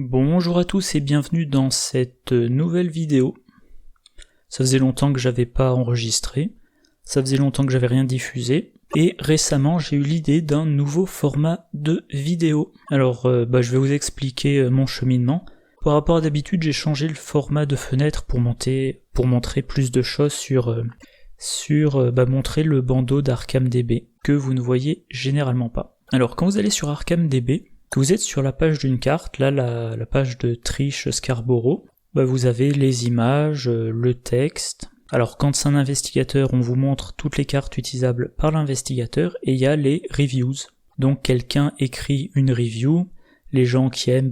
Bonjour à tous et bienvenue dans cette nouvelle vidéo. Ça faisait longtemps que j'avais pas enregistré, ça faisait longtemps que j'avais rien diffusé, et récemment j'ai eu l'idée d'un nouveau format de vidéo. Alors je vais vous expliquer mon cheminement. Par rapport à d'habitude, j'ai changé le format de fenêtre pour montrer plus de choses montrer le bandeau d'ArkhamDB, que vous ne voyez généralement pas. Alors quand vous allez sur ArkhamDB, que vous êtes sur la page d'une carte, là la page de Trish Scarborough, vous avez les images, le texte. Alors quand c'est un investigateur, on vous montre toutes les cartes utilisables par l'investigateur, et il y a les reviews. Donc quelqu'un écrit une review, les gens qui aiment,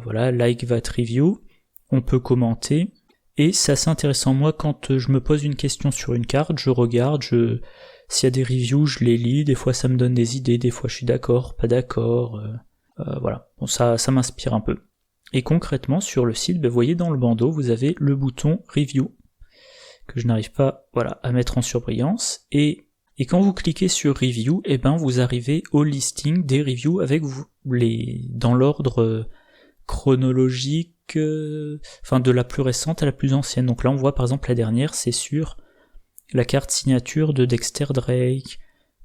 like that review, on peut commenter, et c'est assez intéressant. Moi, quand je me pose une question sur une carte, je regarde, s'il y a des reviews, je les lis, des fois ça me donne des idées, des fois je suis d'accord, pas d'accord, Bon, ça m'inspire un peu. Et concrètement, sur le site, vous voyez dans le bandeau, vous avez le bouton Review, que je n'arrive pas à mettre en surbrillance, et quand vous cliquez sur Review, vous arrivez au listing des reviews avec dans l'ordre chronologique, de la plus récente à la plus ancienne. Donc là, on voit par exemple la dernière, c'est sur la carte signature de Dexter Drake,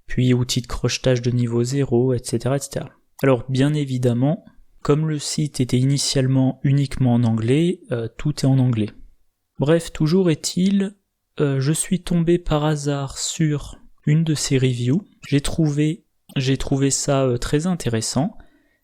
puis outil de crochetage de niveau 0, etc., etc. Alors bien évidemment, comme le site était initialement uniquement en anglais, tout est en anglais. Bref, toujours est-il, je suis tombé par hasard sur une de ces reviews, j'ai trouvé ça très intéressant,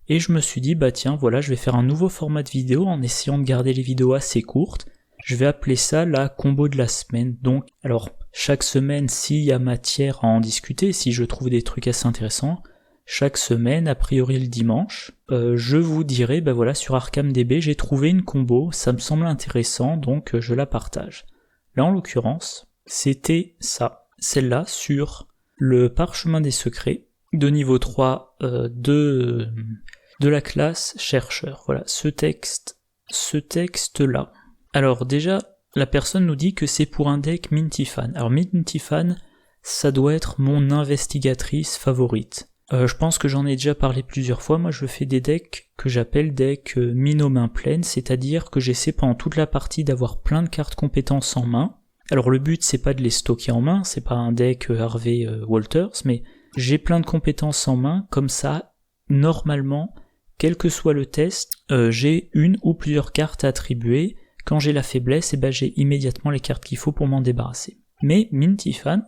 et je me suis dit, je vais faire un nouveau format de vidéo en essayant de garder les vidéos assez courtes, je vais appeler ça la combo de la semaine. Donc, alors, chaque semaine, s'il y a matière à en discuter, si je trouve des trucs assez intéressants, chaque semaine, a priori le dimanche, je vous dirai, sur ArkhamDB, j'ai trouvé une combo, ça me semble intéressant, donc je la partage. Là, en l'occurrence, c'était ça, celle-là, sur le parchemin des secrets, de niveau 3 de la classe chercheur. Voilà, ce texte-là. Alors déjà, la personne nous dit que c'est pour un deck Minty-Fan. Alors Minty-Fan, ça doit être mon investigatrice favorite. Je pense que j'en ai déjà parlé plusieurs fois. Moi, je fais des decks que j'appelle decks mine aux mains pleines, c'est-à-dire que j'essaie pendant toute la partie d'avoir plein de cartes compétences en main. Alors le but, c'est pas de les stocker en main, c'est pas un deck Harvey Walters, mais j'ai plein de compétences en main, comme ça, normalement, quel que soit le test, j'ai une ou plusieurs cartes à attribuer. Quand j'ai la faiblesse, j'ai immédiatement les cartes qu'il faut pour m'en débarrasser. Mais Minty-Fan,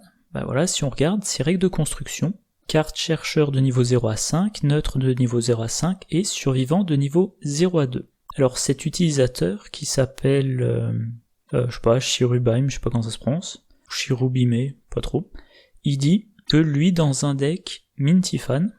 si on regarde, c'est règles de construction, carte chercheur de niveau 0 à 5, neutre de niveau 0 à 5 et survivant de niveau 0 à 2. Alors cet utilisateur qui s'appelle, Chirubime, je sais pas comment ça se prononce, Chirubime, pas trop, il dit que lui dans un deck Minty-Fan,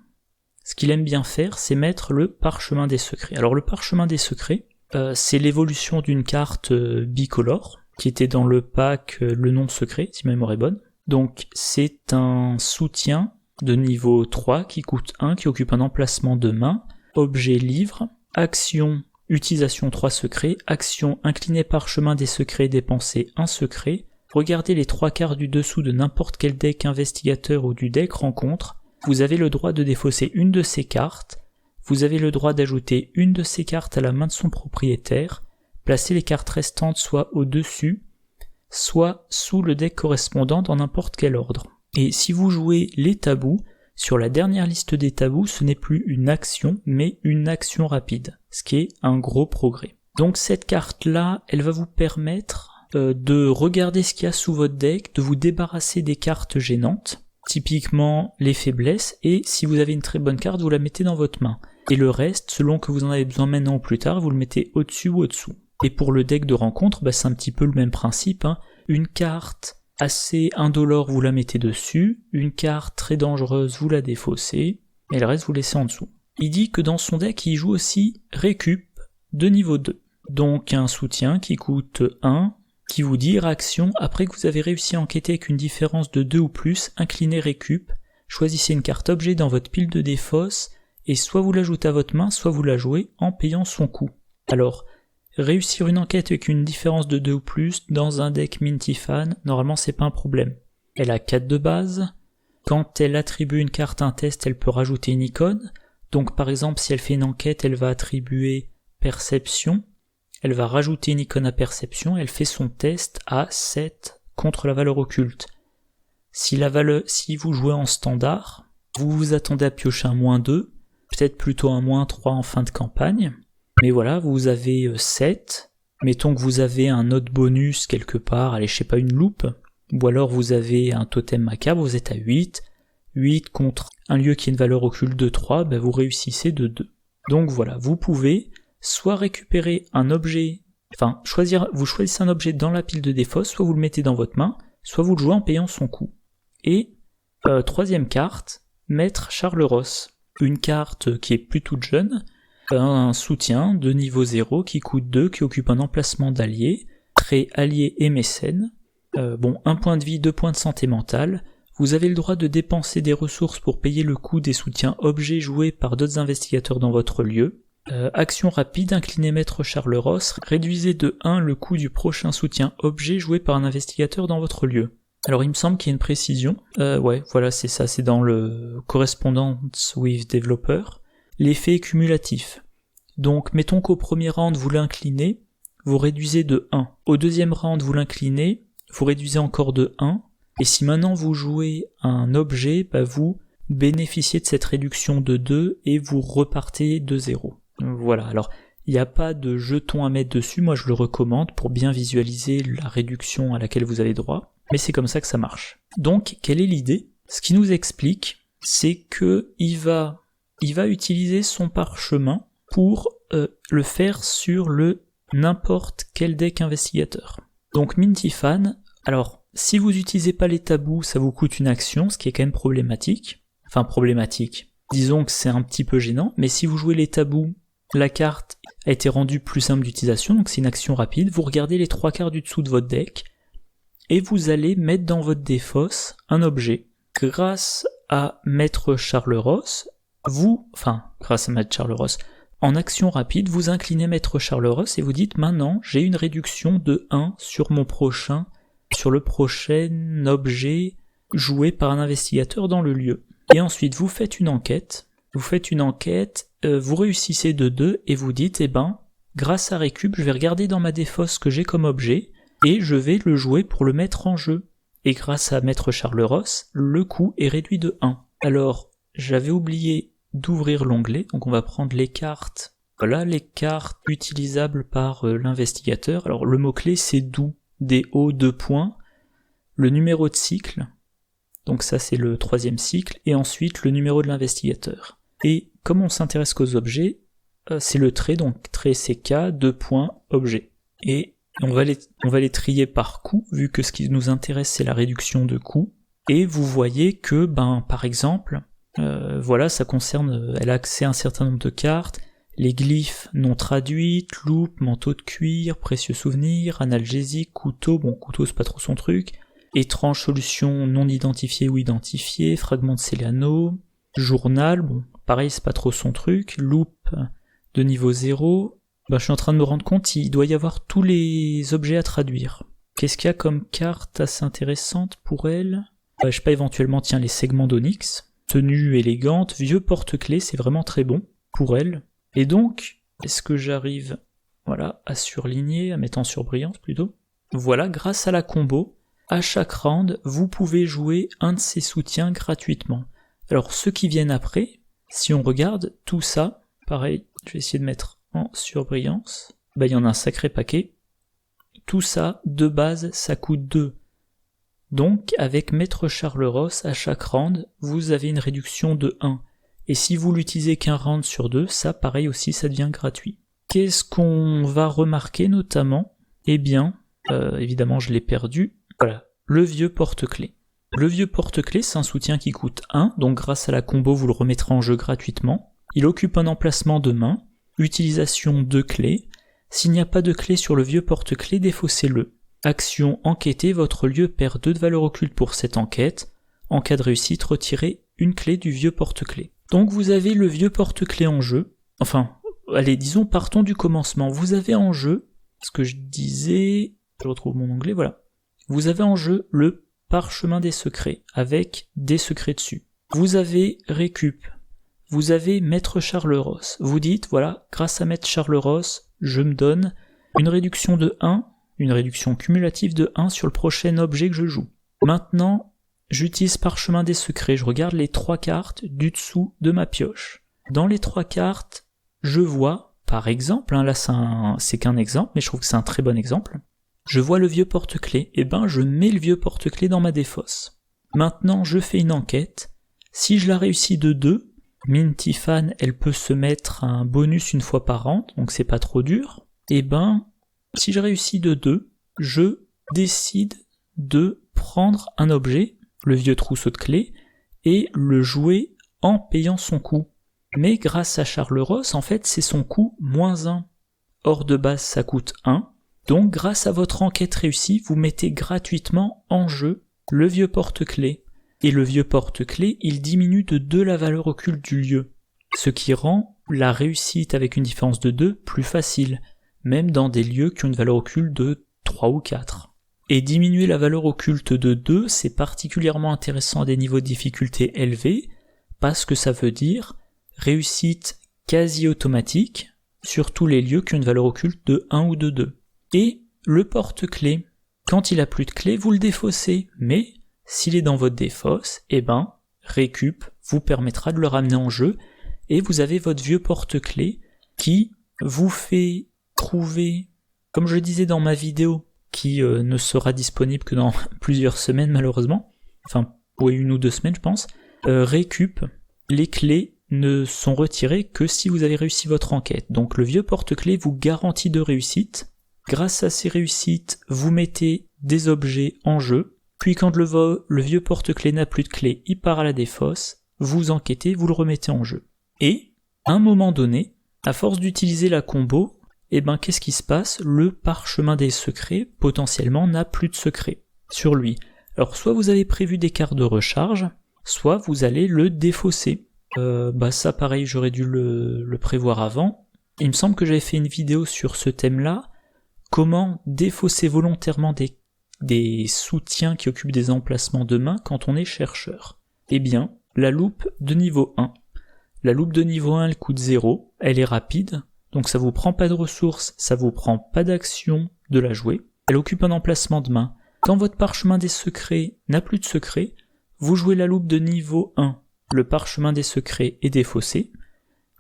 ce qu'il aime bien faire, c'est mettre le parchemin des secrets. Alors le parchemin des secrets, c'est l'évolution d'une carte bicolore, qui était dans le pack le nom secret, si ma mémoire est bonne. Donc c'est un soutien de niveau 3 qui coûte 1, qui occupe un emplacement de main, objet livre, action utilisation 3 secrets, action incliner parchemin des secrets dépenser 1 secret, regardez les 3 cartes du dessous de n'importe quel deck investigateur ou du deck rencontre, vous avez le droit de défausser une de ces cartes, vous avez le droit d'ajouter une de ces cartes à la main de son propriétaire, placer les cartes restantes soit au-dessus, soit sous le deck correspondant dans n'importe quel ordre. Et si vous jouez les tabous, sur la dernière liste des tabous, ce n'est plus une action, mais une action rapide, ce qui est un gros progrès. Donc cette carte-là, elle va vous permettre de regarder ce qu'il y a sous votre deck, de vous débarrasser des cartes gênantes, typiquement les faiblesses, et si vous avez une très bonne carte, vous la mettez dans votre main. Et le reste, selon que vous en avez besoin maintenant ou plus tard, vous le mettez au-dessus ou au-dessous. Et pour le deck de rencontre, c'est un petit peu le même principe, Une carte assez indolore, vous la mettez dessus, une carte très dangereuse, vous la défaussez, et le reste vous laissez en dessous. Il dit que dans son deck, il joue aussi récup de niveau 2. Donc un soutien qui coûte 1, qui vous dit réaction, après que vous avez réussi à enquêter avec une différence de 2 ou plus, inclinez récup, choisissez une carte objet dans votre pile de défausse, et soit vous l'ajoutez à votre main, soit vous la jouez en payant son coût. Alors, réussir une enquête avec une différence de 2 ou plus dans un deck Minty-Fan, normalement c'est pas un problème. Elle a 4 de base, quand elle attribue une carte à un test, elle peut rajouter une icône, donc par exemple si elle fait une enquête, elle va attribuer perception, elle va rajouter une icône à perception, elle fait son test à 7 contre la valeur occulte. Si vous jouez en standard, vous vous attendez à piocher un -2, peut-être plutôt un -3 en fin de campagne, mais voilà, vous avez 7, mettons que vous avez un autre bonus quelque part, allez, je sais pas, une loupe, ou alors vous avez un totem macabre, vous êtes à 8 contre un lieu qui a une valeur occulte de 3, ben vous réussissez de 2. Donc voilà, vous pouvez soit récupérer un objet, vous choisissez un objet dans la pile de défausse, soit vous le mettez dans votre main, soit vous le jouez en payant son coût. Et troisième carte, Maître Charles Ross, une carte qui est plus toute jeune, un soutien de niveau 0 qui coûte 2, qui occupe un emplacement d'allié, trait allié et mécène. 1 point de vie, 2 points de santé mentale. Vous avez le droit de dépenser des ressources pour payer le coût des soutiens objets joués par d'autres investigateurs dans votre lieu. Action rapide, inclinez Maître Charles Ross, réduisez de 1 le coût du prochain soutien objet joué par un investigateur dans votre lieu. Alors il me semble qu'il y a une précision, ouais, voilà, c'est ça, c'est dans le Correspondence with Developer. L'effet est cumulatif. Donc mettons qu'au premier round vous l'inclinez, vous réduisez de 1. Au deuxième round vous l'inclinez, vous réduisez encore de 1. Et si maintenant vous jouez un objet, vous bénéficiez de cette réduction de 2 et vous repartez de 0. Voilà, alors il n'y a pas de jeton à mettre dessus, moi je le recommande pour bien visualiser la réduction à laquelle vous avez droit, mais c'est comme ça que ça marche. Donc, quelle est l'idée ? Ce qui nous explique, c'est que il va utiliser son parchemin pour le faire sur le n'importe quel deck investigateur. Donc Minty-Fan, alors si vous n'utilisez pas les tabous, ça vous coûte une action, ce qui est quand même problématique. Enfin problématique, disons que c'est un petit peu gênant, mais si vous jouez les tabous, la carte a été rendue plus simple d'utilisation, donc c'est une action rapide, vous regardez les 3 quarts du dessous de votre deck, et vous allez mettre dans votre défausse un objet. Grâce à Maître Charles Ross, en action rapide, vous inclinez Maître Charles Ross et vous dites maintenant j'ai une réduction de 1 sur le prochain objet joué par un investigateur dans le lieu. Et ensuite vous faites une enquête, vous réussissez de 2 et vous dites grâce à récup je vais regarder dans ma défausse ce que j'ai comme objet et je vais le jouer pour le mettre en jeu. Et grâce à Maître Charles Ross, le coût est réduit de 1. Alors, j'avais oublié d'ouvrir l'onglet, donc on va prendre les cartes. Voilà, les cartes utilisables par l'investigateur. Alors, le mot-clé, c'est DO, D-O, 2 points. Le numéro de cycle, donc ça c'est le 3e cycle, et ensuite le numéro de l'investigateur. Et comme on s'intéresse qu'aux objets, c'est le trait, donc trait CK, 2 points, objet. Et on va les trier par coût, vu que ce qui nous intéresse c'est la réduction de coût. Et vous voyez que, par exemple, ça concerne, elle a accès à un certain nombre de cartes, les glyphes non traduites, loupe, manteau de cuir, précieux souvenirs, analgésique, couteau, couteau c'est pas trop son truc, étrange solution non identifiée ou identifiée, fragment de Céliano, journal, pareil c'est pas trop son truc, loupe de niveau 0, je suis en train de me rendre compte, il doit y avoir tous les objets à traduire. Qu'est-ce qu'il y a comme carte assez intéressante pour elle ? Je sais pas, éventuellement, les segments d'Onyx. Tenue élégante, vieux porte-clés, c'est vraiment très bon pour elle. Et donc, est-ce que j'arrive, à surligner, à mettre en surbrillance plutôt ? Voilà, grâce à la combo, à chaque round, vous pouvez jouer un de ces soutiens gratuitement. Alors, ceux qui viennent après, si on regarde tout ça, pareil, je vais essayer de mettre en surbrillance, il y en a un sacré paquet. Tout ça, de base, ça coûte 2. Donc, avec Maître Charles Ross, à chaque round, vous avez une réduction de 1. Et si vous l'utilisez qu'un round sur 2, ça, pareil aussi, ça devient gratuit. Qu'est-ce qu'on va remarquer notamment ? Évidemment, je l'ai perdu. Voilà, le vieux porte-clés. Le vieux porte-clés, c'est un soutien qui coûte 1, donc grâce à la combo, vous le remettrez en jeu gratuitement. Il occupe un emplacement de main. Utilisation de clés. S'il n'y a pas de clé sur le vieux porte-clés, défaussez-le. Action enquêter, votre lieu perd 2 de valeur occulte pour cette enquête. En cas de réussite, retirez une clé du vieux porte-clés. Donc vous avez le vieux porte-clés en jeu. Partons du commencement. Vous avez en jeu, ce que je disais, je retrouve mon onglet, voilà. Vous avez en jeu le parchemin des secrets, avec des secrets dessus. Vous avez récup. vous avez Maître Charles Ross. Vous dites, voilà, grâce à Maître Charles Ross, je me donne une réduction de 1, une réduction cumulative de 1 sur le prochain objet que je joue. Maintenant, j'utilise Parchemin des Secrets, je regarde les 3 cartes du dessous de ma pioche. Dans les 3 cartes, je vois, par exemple, là c'est qu'un exemple, mais je trouve que c'est un très bon exemple, je vois le vieux porte-clés, et je mets le vieux porte-clés dans ma défausse. Maintenant, je fais une enquête, si je la réussis de 2, Minty-Fan, elle peut se mettre un bonus une fois par an, donc c'est pas trop dur, si je réussis de 2, je décide de prendre un objet, le vieux trousseau de clés, et le jouer en payant son coût. Mais grâce à Charles Ross, en fait, c'est son coût -1. Hors de base, ça coûte 1. Donc, grâce à votre enquête réussie, vous mettez gratuitement en jeu le vieux porte-clés. Et le vieux porte-clés, il diminue de 2 la valeur occulte du lieu. Ce qui rend la réussite avec une différence de 2 plus facile, même dans des lieux qui ont une valeur occulte de 3 ou 4. Et diminuer la valeur occulte de 2, c'est particulièrement intéressant à des niveaux de difficulté élevés, parce que ça veut dire réussite quasi automatique sur tous les lieux qui ont une valeur occulte de 1 ou de 2. Et le porte-clés, quand il a plus de clés, vous le défaussez, mais s'il est dans votre défausse, récup vous permettra de le ramener en jeu, et vous avez votre vieux porte-clés qui vous fait trouver, comme je le disais dans ma vidéo, qui ne sera disponible que dans plusieurs semaines malheureusement, oui 1 ou 2 semaines je pense, récup, les clés ne sont retirées que si vous avez réussi votre enquête. Donc le vieux porte-clés vous garantit de réussite. Grâce à ces réussites, vous mettez des objets en jeu, puis quand le vieux porte-clés n'a plus de clés, il part à la défausse, vous enquêtez, vous le remettez en jeu. Et, à un moment donné, à force d'utiliser la combo, qu'est-ce qui se passe? Le Parchemin des Secrets, potentiellement, n'a plus de secret sur lui. Alors soit vous avez prévu des cartes de recharge, soit vous allez le défausser. Ça pareil, j'aurais dû le prévoir avant. Il me semble que j'avais fait une vidéo sur ce thème-là, comment défausser volontairement des soutiens qui occupent des emplacements de main quand on est chercheur. La loupe de niveau 1. La loupe de niveau 1, elle coûte 0, elle est rapide, donc ça vous prend pas de ressources, ça vous prend pas d'action de la jouer. Elle occupe un emplacement de main. Quand votre Parchemin des Secrets n'a plus de secret, vous jouez la loupe de niveau 1. Le Parchemin des Secrets est défaussé.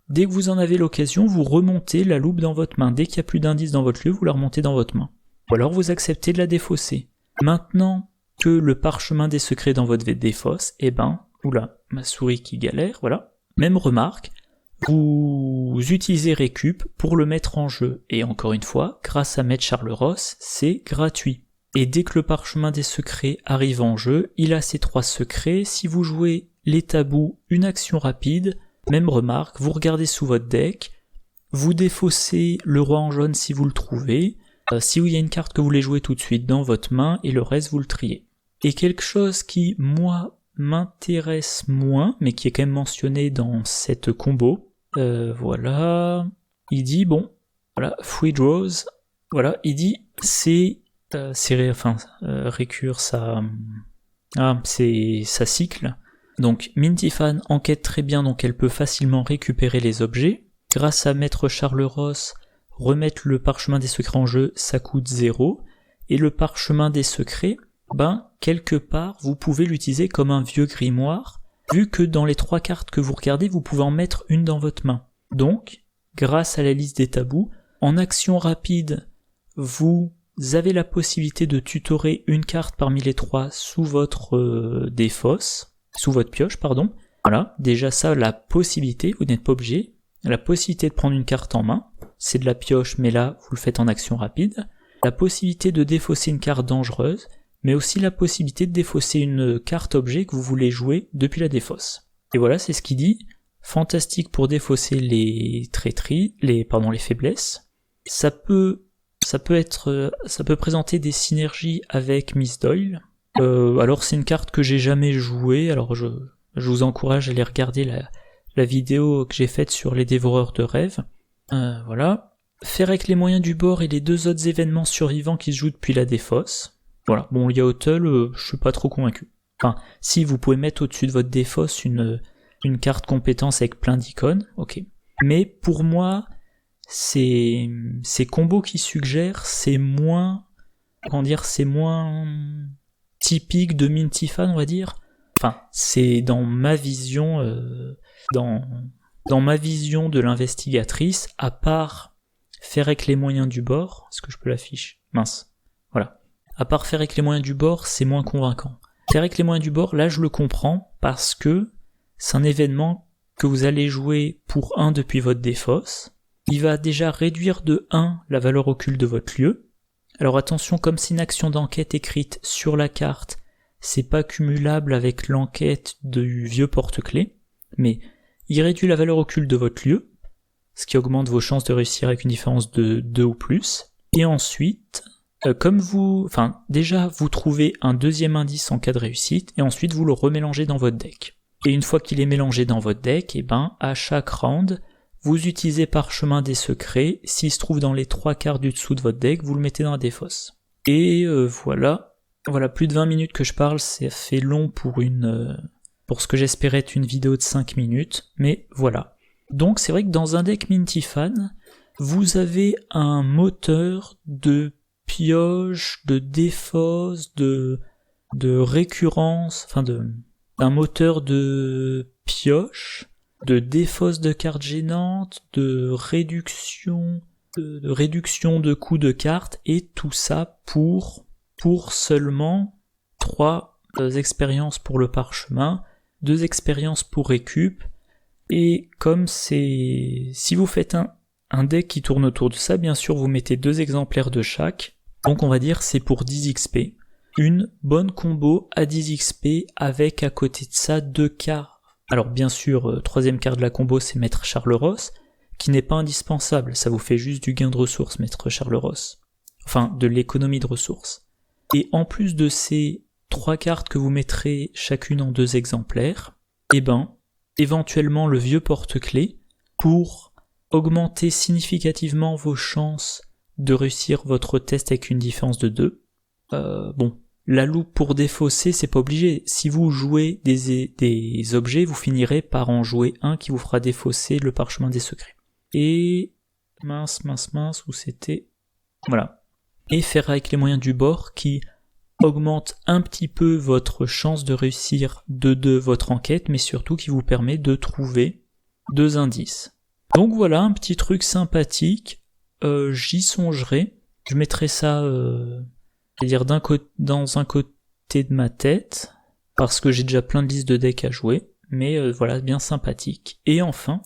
Dès que vous en avez l'occasion, vous remontez la loupe dans votre main. Dès qu'il n'y a plus d'indices dans votre lieu, vous la remontez dans votre main. Ou alors vous acceptez de la défausser. Maintenant que le Parchemin des Secrets est dans votre défausse, oula, ma souris qui galère, voilà. Même remarque, vous utilisez récup pour le mettre en jeu. Et encore une fois, grâce à Maître Charles Ross, c'est gratuit. Et dès que le Parchemin des Secrets arrive en jeu, il a ses 3 secrets. Si vous jouez les tabous, une action rapide, même remarque, vous regardez sous votre deck, vous défaussez le roi en jaune si vous le trouvez, si il y a une carte que vous voulez jouer tout de suite dans votre main, et le reste vous le triez. Et quelque chose qui, moi, m'intéresse moins, mais qui est quand même mentionné dans cette combo, voilà, il dit, free draws, voilà, il dit, récure ça cycle. Donc Minty-Fan enquête très bien, donc elle peut facilement récupérer les objets. Grâce à Maître Charles Ross, remettre le Parchemin des Secrets en jeu, ça coûte 0. Et le Parchemin des Secrets, quelque part, vous pouvez l'utiliser comme un vieux grimoire, vu que dans les 3 cartes que vous regardez, vous pouvez en mettre une dans votre main. Donc, grâce à la liste des tabous, en action rapide, vous avez la possibilité de tutorer une carte parmi les 3 sous votre sous votre pioche, pardon. Voilà, déjà ça, la possibilité, vous n'êtes pas obligé, la possibilité de prendre une carte en main, c'est de la pioche, mais là, vous le faites en action rapide, la possibilité de défausser une carte dangereuse, mais aussi la possibilité de défausser une carte objet que vous voulez jouer depuis la défausse. Et voilà, c'est ce qu'il dit, fantastique pour défausser les traîtries, les faiblesses. Ça peut présenter des synergies avec Miss Doyle. Alors c'est une carte que j'ai jamais jouée, alors je vous encourage à aller regarder la vidéo que j'ai faite sur les dévoreurs de rêves. Voilà. Faire avec les moyens du bord et les 2 autres événements survivants qui se jouent depuis la défausse. Voilà, bon, Yaotl, je suis pas trop convaincu. Si vous pouvez mettre au-dessus de votre défausse une une carte compétence avec plein d'icônes, ok. Mais pour moi, ces combos qui suggèrent, c'est moins typique de Mintifan, on va dire. Enfin, c'est dans ma vision, dans ma vision de l'investigatrice, à part faire avec les moyens du bord, est-ce que je peux l'afficher ? Mince, voilà. À part faire avec les moyens du bord, c'est moins convaincant. Faire avec les moyens du bord, là je le comprends, parce que c'est un événement que vous allez jouer pour 1 depuis votre défausse. Il va déjà réduire de 1 la valeur occulte de votre lieu. Alors attention, comme c'est une action d'enquête écrite sur la carte, c'est pas cumulable avec l'enquête du vieux porte-clés, mais il réduit la valeur occulte de votre lieu, ce qui augmente vos chances de réussir avec une différence de 2 ou plus. Et ensuite, déjà vous trouvez un deuxième indice en cas de réussite, et ensuite vous le remélangez dans votre deck. Et une fois qu'il est mélangé dans votre deck, à chaque round, vous utilisez Parchemin des Secrets. S'il se trouve dans les 3 quarts du dessous de votre deck, vous le mettez dans la défausse. Et voilà, plus de 20 minutes que je parle, ça fait long pour ce que j'espérais être une vidéo de 5 minutes, mais voilà. Donc c'est vrai que dans un deck Mintifan, vous avez un moteur de pioche, de défausse, de récurrence, un moteur de pioche, de défausse de cartes gênantes, de réduction de coûts de cartes, et tout ça pour seulement 3 expériences pour le parchemin, 2 expériences pour récup, et comme si vous faites un deck qui tourne autour de ça, bien sûr vous mettez 2 exemplaires de chaque, donc on va dire c'est pour 10 XP. Une bonne combo à 10 XP avec à côté de ça 2 cartes. Alors bien sûr, 3ème carte de la combo c'est Maître Charles Ross, qui n'est pas indispensable, ça vous fait juste du gain de ressources Maître Charles Ross. Enfin, de l'économie de ressources. Et en plus de ces 3 cartes que vous mettrez chacune en 2 exemplaires, éventuellement le vieux porte-clés, pour augmenter significativement vos chances de réussir votre test avec une différence de 2. La loupe pour défausser, c'est pas obligé. Si vous jouez des objets, vous finirez par en jouer un qui vous fera défausser le Parchemin des Secrets. Et mince, où c'était... Voilà. Et faire avec les moyens du bord qui augmente un petit peu votre chance de réussir de 2 votre enquête, mais surtout qui vous permet de trouver 2 indices. Donc voilà, un petit truc sympathique. J'y songerai. Je mettrai ça... c'est-à-dire dans un côté de ma tête, parce que j'ai déjà plein de listes de decks à jouer, mais voilà, bien sympathique. Et enfin,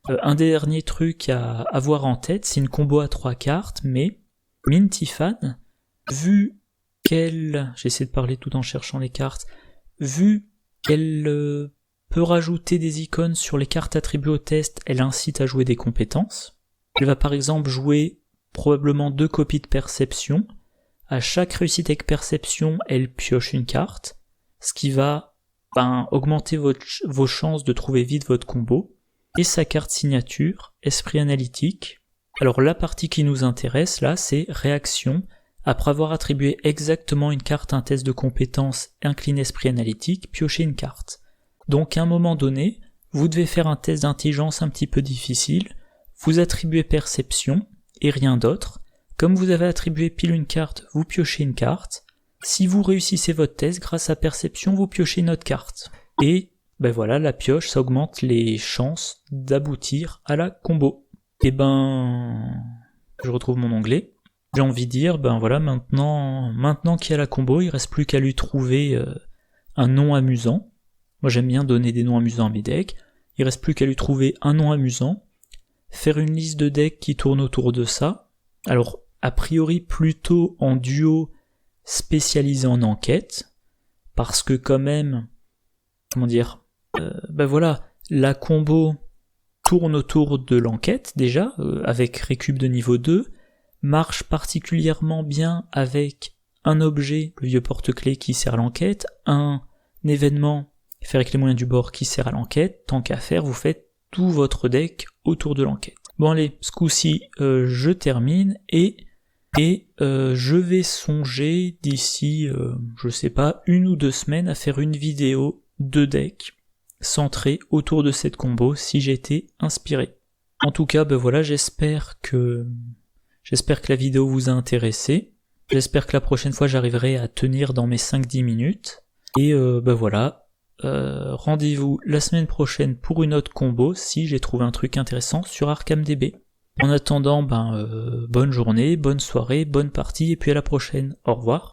un dernier truc à avoir en tête, c'est une combo à 3 cartes, mais Mintifan, vu qu'elle... J'essaie de parler tout en cherchant les cartes. Vu qu'elle peut rajouter des icônes sur les cartes attribuées au test, elle incite à jouer des compétences. Elle va par exemple jouer probablement 2 copies de perception. À chaque réussite avec perception, elle pioche une carte, ce qui va augmenter vos chances de trouver vite votre combo. Et sa carte signature, Esprit Analytique. Alors la partie qui nous intéresse là, c'est réaction. Après avoir attribué exactement une carte à un test de compétence incline Esprit Analytique, piochez une carte. Donc à un moment donné, vous devez faire un test d'intelligence un petit peu difficile, vous attribuez perception et rien d'autre. Comme vous avez attribué pile une carte, vous piochez une carte. Si vous réussissez votre test, grâce à perception, vous piochez une autre carte. Et voilà, la pioche, ça augmente les chances d'aboutir à la combo. Je retrouve mon onglet. J'ai envie de dire, maintenant qu'il y a la combo, il reste plus qu'à lui trouver un nom amusant. Moi j'aime bien donner des noms amusants à mes decks. Il reste plus qu'à lui trouver un nom amusant, faire une liste de decks qui tourne autour de ça. Alors, a priori plutôt en duo spécialisé en enquête, parce que quand même, la combo tourne autour de l'enquête déjà, avec récup de niveau 2, marche particulièrement bien avec un objet, le vieux porte-clés qui sert à l'enquête, un événement, faire avec les moyens du bord qui sert à l'enquête, tant qu'à faire, vous faites tout votre deck autour de l'enquête. Bon allez, ce coup-ci, je termine, et je vais songer d'ici, 1 ou 2 semaines à faire une vidéo de deck centrée autour de cette combo si j'étais inspiré. En tout cas, voilà, j'espère que la vidéo vous a intéressé. J'espère que la prochaine fois j'arriverai à tenir dans mes 5-10 minutes. Et voilà, rendez-vous la semaine prochaine pour une autre combo si j'ai trouvé un truc intéressant sur ArkhamDB. En attendant, bonne journée, bonne soirée, bonne partie et puis à la prochaine. Au revoir.